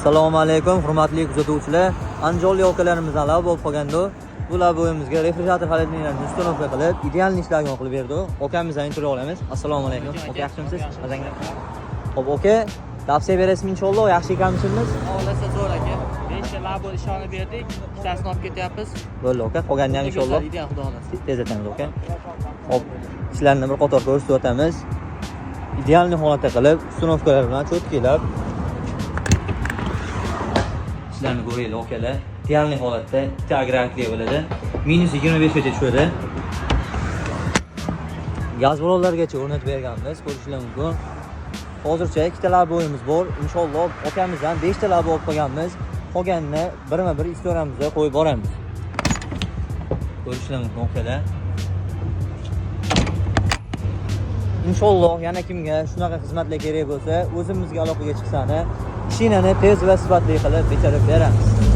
Assalomu alaykum, hurmatli kuzatuvchilar. Andijonlik akalarimizdan lab bo'lib qolganda, bu laboyimizga refrigerator xaridlarini uстановка qilib, ideal ishlagan qilib berdi. Okamizdan intervyu olamiz. Assalomu alaykum. Oka, yaxshimisiz? Mazanglar. Xo'p, oka, tavsiya berasizmi inshaalloh? Yaxshi ekanmisiz? Oilasi zo'r aka. 5 ta labo ishoni berdik. Ikkitasini olib ketyapmiz. Bo'ldi oka, qolganini ham inshaalloh Ideal xudo xolasa. tez etamiz oka. Xo'p, ishlarni bir qator ko'rsatib o'tamiz. Ideal holatda qilib, uстановkalar bilan cho'tkilab ishlarni ko'raylik okalar. Ideal holatda ikkita agregatli bo'ladi. -25 gacha tushadi. Gaz ballonlargacha o'rnatib berganmiz, ko'rishingiz mumkin. Hozircha ikkita laboyimiz bor. Inshaalloh okamizdan 5 ta labo olib qolganmiz. Qolganini birma-bir istoramizga qo'yib boramiz. Ko'rishingiz mumkin okalar. Inshaalloh yana kimga shunaqa xizmatlar kerak bo'lsa, o'zimizga aloqaga chiqsani, mashinani tez va sifatli qilib betarib beramiz.